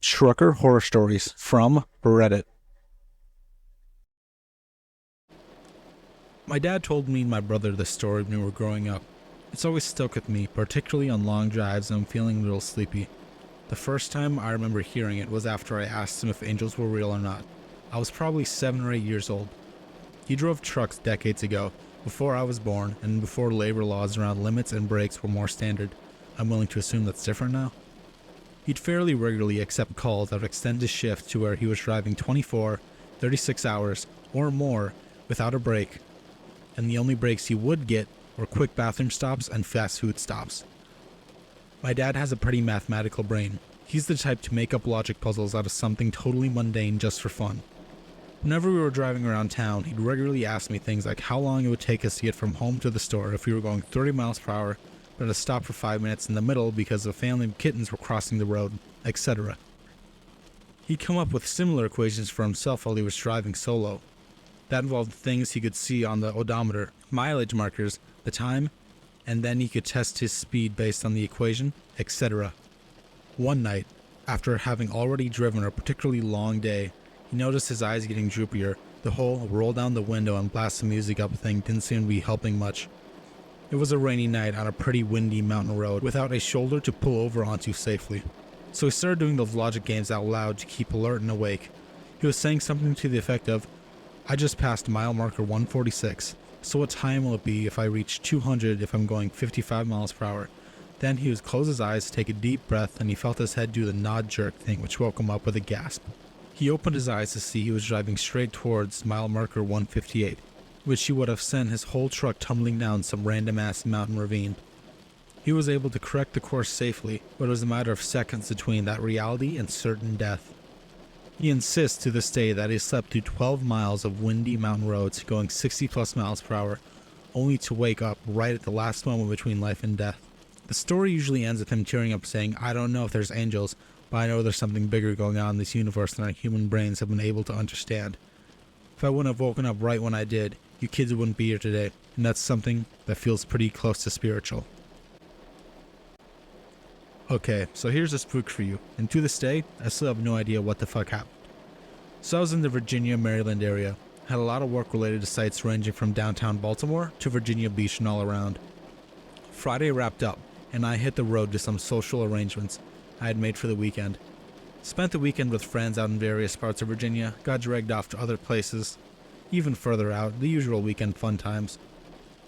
Trucker Horror Stories from Reddit. My dad told me and my brother this story when we were growing up. It's always stuck with me, particularly on long drives and I'm feeling a little sleepy. The first time I remember hearing it was after I asked him if angels were real or not. I was probably 7 or 8 years old. He drove trucks decades ago, before I was born and before labor laws around limits and brakes were more standard. I'm willing to assume that's different now. He'd fairly regularly accept calls that would extend his shift to where he was driving 24, 36 hours, or more without a break, and the only breaks he would get were quick bathroom stops and fast food stops. My dad has a pretty mathematical brain. He's the type to make up logic puzzles out of something totally mundane just for fun. Whenever we were driving around town, he'd regularly ask me things like how long it would take us to get from home to the store if we were going 30 miles per hour, but had to stop for 5 minutes in the middle because a family of kittens were crossing the road, etc. He'd come up with similar equations for himself while he was driving solo. That involved things he could see on the odometer, mileage markers, the time, and then he could test his speed based on the equation, etc. One night, after having already driven a particularly long day, he noticed his eyes getting droopier. The whole roll down the window and blast the music up thing didn't seem to be helping much. It was a rainy night on a pretty windy mountain road without a shoulder to pull over onto safely. So he started doing those logic games out loud to keep alert and awake. He was saying something to the effect of, I just passed mile marker 146, so what time will it be if I reach 200 if I'm going 55 miles per hour? Then he would close his eyes, take a deep breath, and he felt his head do the nod jerk thing, which woke him up with a gasp. He opened his eyes to see he was driving straight towards mile marker 158, which he would have sent his whole truck tumbling down some random-ass mountain ravine. He was able to correct the course safely, but it was a matter of seconds between that reality and certain death. He insists to this day that he slept through 12 miles of windy mountain roads going 60 plus miles per hour, only to wake up right at the last moment between life and death. The story usually ends with him tearing up saying, I don't know if there's angels, but I know there's something bigger going on in this universe than our human brains have been able to understand. If I wouldn't have woken up right when I did, you kids wouldn't be here today, and that's something that feels pretty close to spiritual. Okay, so here's a spook for you, and to this day, I still have no idea what the fuck happened. So I was in the Virginia, Maryland area, had a lot of work related to sites ranging from downtown Baltimore to Virginia Beach and all around. Friday wrapped up, and I hit the road to some social arrangements I had made for the weekend. Spent the weekend with friends out in various parts of Virginia, got dragged off to other places, even further out, the usual weekend fun times.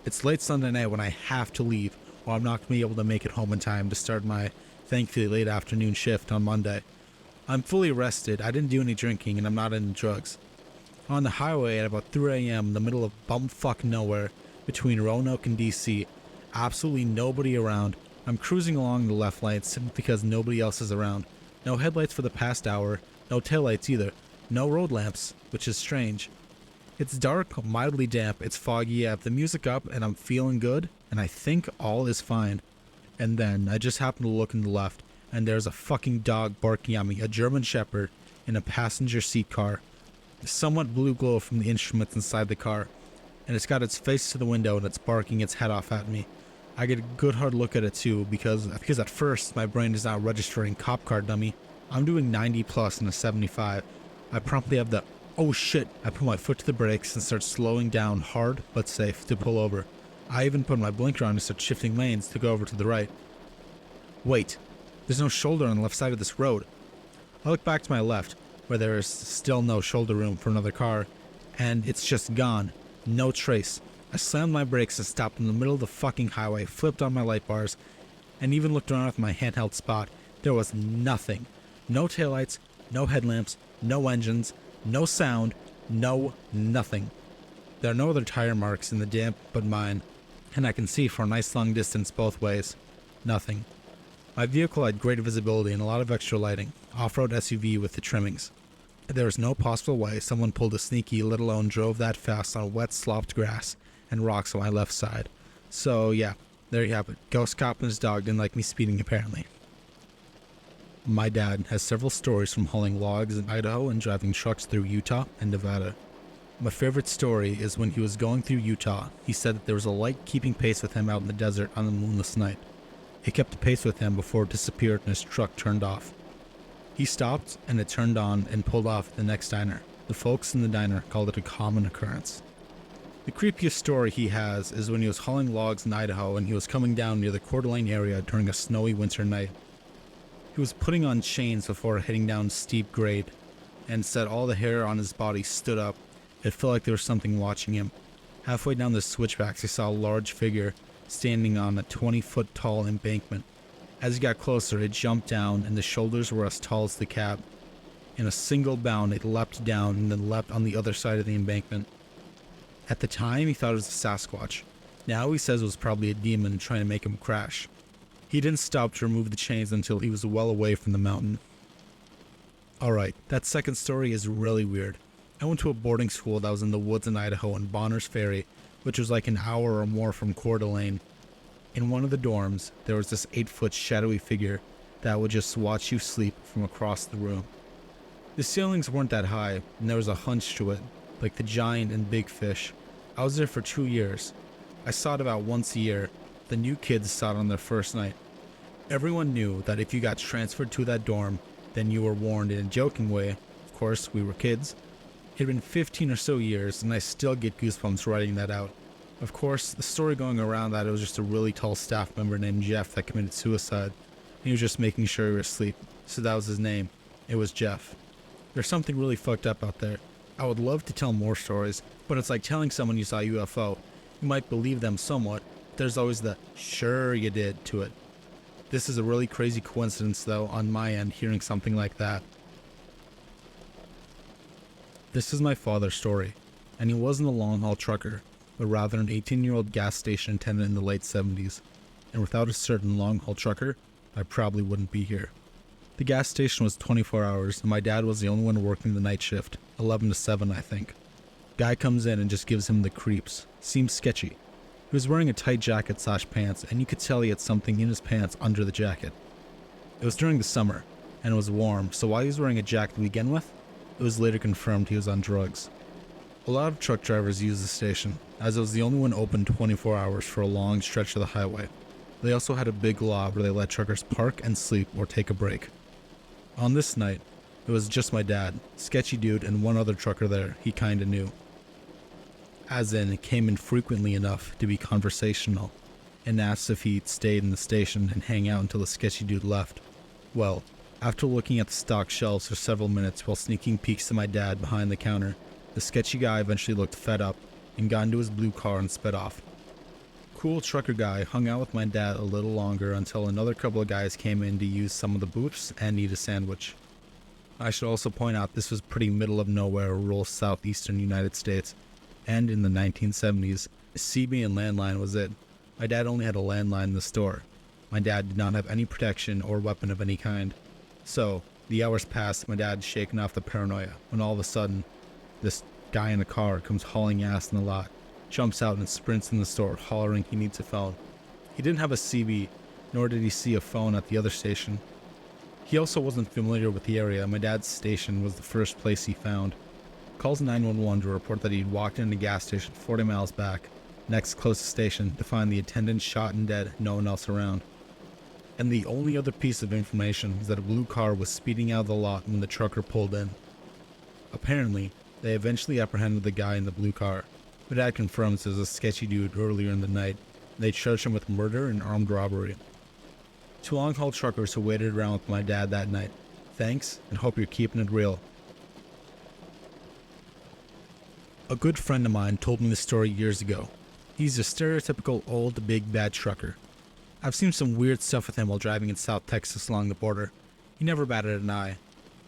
It's late Sunday night when I have to leave, or I'm not going to be able to make it home in time to start my thankfully late afternoon shift on Monday. I'm fully rested, I didn't do any drinking, and I'm not into drugs. On the highway at about 3 a.m. in the middle of bumfuck nowhere, between Roanoke and DC, absolutely nobody around. I'm cruising along the left lane simply because nobody else is around. No headlights for the past hour, no taillights either, no road lamps, which is strange. It's dark, mildly damp, it's foggy, I have the music up, and I'm feeling good, and I think all is fine. And then, I just happen to look in the left, and there's a fucking dog barking at me, a German Shepherd, in a passenger seat car. Somewhat blue glow from the instruments inside the car, and it's got its face to the window and it's barking its head off at me. I get a good hard look at it too, because at first my brain is not registering cop car dummy. I'm doing 90 plus in a 75. I promptly have the, oh shit, I put my foot to the brakes and start slowing down hard but safe to pull over. I even put my blinker on and start shifting lanes to go over to the right. Wait, there's no shoulder on the left side of this road. I look back to my left, where there is still no shoulder room for another car, and it's just gone. No trace. I slammed my brakes and stopped in the middle of the fucking highway, flipped on my light bars, and even looked around with my handheld spot. There was nothing. No taillights, no headlamps, no engines, no sound, no nothing. There are no other tire marks in the damp but mine, and I can see for a nice long distance both ways. Nothing. My vehicle had great visibility and a lot of extra lighting, off-road SUV with the trimmings. There was no possible way someone pulled a sneaky, let alone drove that fast on wet, slopped grass and rocks on my left side. So yeah, there you have it. Ghost cop and his dog didn't like me speeding apparently. My dad has several stories from hauling logs in Idaho and driving trucks through Utah and Nevada. My favorite story is when he was going through Utah, he said that there was a light keeping pace with him out in the desert on a moonless night. It kept pace with him before it disappeared and his truck turned off. He stopped and it turned on and pulled off at the next diner. The folks in the diner called it a common occurrence. The creepiest story he has is when he was hauling logs in Idaho and he was coming down near the Coeur d'Alene area during a snowy winter night. He was putting on chains before heading down a steep grade, and said all the hair on his body stood up. It felt like there was something watching him. Halfway down the switchbacks, he saw a large figure standing on a 20-foot tall embankment. As he got closer, it jumped down and the shoulders were as tall as the cab. In a single bound, it leapt down and then leapt on the other side of the embankment. At the time, he thought it was a Sasquatch. Now he says it was probably a demon trying to make him crash. He didn't stop to remove the chains until he was well away from the mountain. Alright, that second story is really weird. I went to a boarding school that was in the woods in Idaho in Bonners Ferry, which was like an hour or more from Coeur d'Alene. In one of the dorms, there was this 8-foot shadowy figure that would just watch you sleep from across the room. The ceilings weren't that high, and there was a hunch to it, like the giant and big fish. I was there for 2 years. I saw it about once a year. The new kids saw it on their first night. Everyone knew that if you got transferred to that dorm, then you were warned in a joking way. Of course, we were kids. It had been 15 or so years, and I still get goosebumps writing that out. Of course, the story going around that it was just a really tall staff member named Jeff that committed suicide. He was just making sure he was asleep, so that was his name. It was Jeff. There's something really fucked up out there. I would love to tell more stories, but it's like telling someone you saw a UFO. You might believe them somewhat, but there's always the "sure you did" to it. This is a really crazy coincidence though on my end, hearing something like that. This is my father's story, and he wasn't a long-haul trucker, but rather an 18-year-old gas station attendant in the late 70s, and without a certain long-haul trucker, I probably wouldn't be here. The gas station was 24 hours, and my dad was the only one working the night shift, 11 to 7 I think. Guy comes in and just gives him the creeps. Seems sketchy. He was wearing a tight jacket / pants, and you could tell he had something in his pants under the jacket. It was during the summer, and it was warm, so while he was wearing a jacket to begin with, it was later confirmed he was on drugs. A lot of truck drivers use the station, as it was the only one open 24 hours for a long stretch of the highway. They also had a big lot where they let truckers park and sleep or take a break. On this night, it was just my dad, sketchy dude, and one other trucker there he kinda knew. As in, it came in frequently enough to be conversational, and asked if he'd stayed in the station and hang out until the sketchy dude left. Well, after looking at the stock shelves for several minutes while sneaking peeks to my dad behind the counter, the sketchy guy eventually looked fed up and got into his blue car and sped off. Cool trucker guy hung out with my dad a little longer until another couple of guys came in to use some of the booths and eat a sandwich. I should also point out this was pretty middle of nowhere rural southeastern United States, and in the 1970s, CB and landline was it. My dad only had a landline in the store. My dad did not have any protection or weapon of any kind. So, the hours passed, my dad shaken off the paranoia, when all of a sudden, this guy in a car comes hauling ass in the lot, jumps out and sprints in the store, hollering he needs a phone. He didn't have a CB, nor did he see a phone at the other station. He also wasn't familiar with the area. My dad's station was the first place he found. Calls 911 to report that he'd walked in a gas station 40 miles back, next closest station, to find the attendant shot and dead, no one else around. And the only other piece of information was that a blue car was speeding out of the lot when the trucker pulled in. Apparently, they eventually apprehended the guy in the blue car. My dad confirms it was a sketchy dude earlier in the night, and they charged him with murder and armed robbery. 2 long-haul truckers who waited around with my dad that night. Thanks, and hope you're keeping it real. A good friend of mine told me this story years ago. He's a stereotypical old, big, bad trucker. I've seen some weird stuff with him while driving in South Texas along the border. He never batted an eye.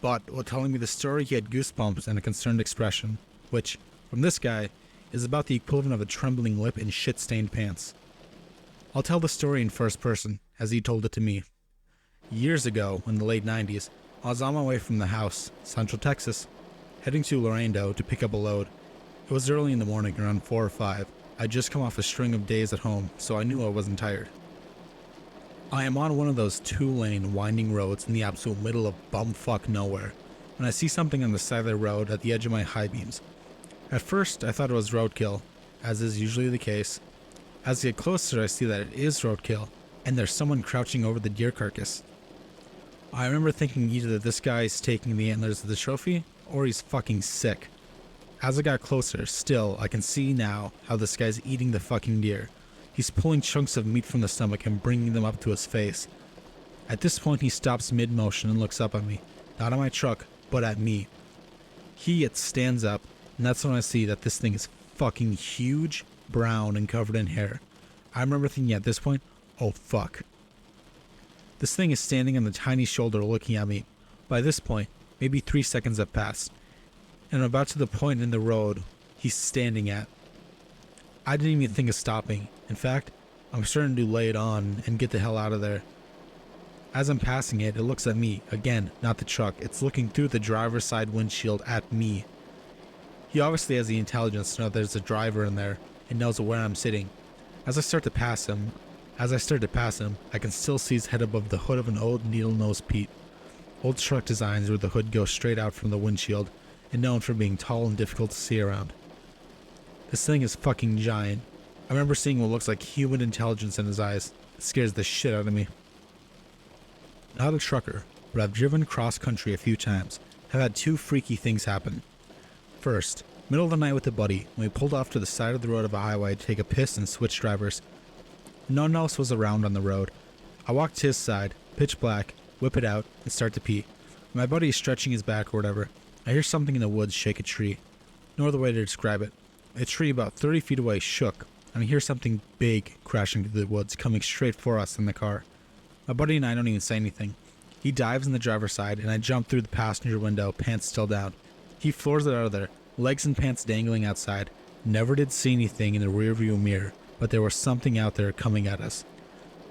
But while telling me the story, he had goosebumps and a concerned expression, which, from this guy, is about the equivalent of a trembling lip and shit-stained pants. I'll tell the story in first person, as he told it to me. Years ago, in the late 90s, I was on my way from the house, Central Texas, heading to Laredo to pick up a load. It was early in the morning, around 4 or 5. I'd just come off a string of days at home, so I knew I wasn't tired. I am on one of those 2-lane winding roads in the absolute middle of bumfuck nowhere, when I see something on the side of the road at the edge of my high beams. At first, I thought it was roadkill, as is usually the case. As I get closer, I see that it is roadkill, and there's someone crouching over the deer carcass. I remember thinking either that this guy's taking the antlers of the trophy, or he's fucking sick. As I got closer, still, I can see now how this guy's eating the fucking deer. He's pulling chunks of meat from the stomach and bringing them up to his face. At this point, he stops mid-motion and looks up at me. Not at my truck, but at me. He stands up, and that's when I see that this thing is fucking huge, brown, and covered in hair. I remember thinking at this point, oh fuck. This thing is standing on the tiny shoulder looking at me. By this point, maybe 3 seconds have passed, and I'm about to the point in the road he's standing at. I didn't even think of stopping. In fact, I'm starting to lay it on and get the hell out of there. As I'm passing it, it looks at me. Again, not the truck. It's looking through the driver's side windshield at me. He obviously has the intelligence to know there's a driver in there and knows where I'm sitting. As I start to pass him, I can still see his head above the hood of an old needle-nosed Pete. Old truck designs where the hood goes straight out from the windshield and known for being tall and difficult to see around. This thing is fucking giant. I remember seeing what looks like human intelligence in his eyes. It scares the shit out of me. Not a trucker, but I've driven cross-country a few times. Have had two freaky things happen. First, middle of the night with a buddy, when we pulled off to the side of the road of a highway to take a piss and switch drivers. No one else was around on the road. I walked to his side, pitch black, whip it out, and start to pee. My buddy is stretching his back or whatever. I hear something in the woods shake a tree. No other way to describe it. A tree about 30 feet away shook, and I hear something big crashing through the woods coming straight for us in the car. My buddy and I don't even say anything. He dives in the driver's side, and I jump through the passenger window, pants still down. He floors it out of there, legs and pants dangling outside. Never did see anything in the rearview mirror, but there was something out there coming at us.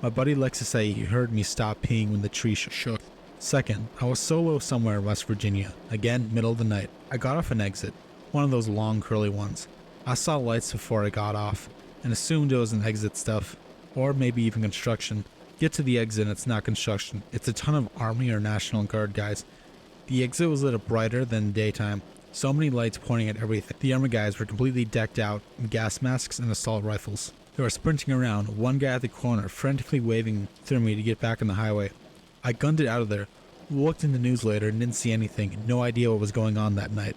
My buddy likes to say he heard me stop peeing when the tree shook. Second, I was solo somewhere in West Virginia. Again, middle of the night. I got off an exit, one of those long curly ones. I saw lights before I got off, and assumed it was an exit stuff, or maybe even construction. Get to the exit and it's not construction. It's a ton of Army or National Guard guys. The exit was lit up brighter than daytime. So many lights pointing at everything. The Army guys were completely decked out in gas masks and assault rifles. They were sprinting around, one guy at the corner frantically waving through me to get back on the highway. I gunned it out of there, looked in the news later and didn't see anything, no idea what was going on that night.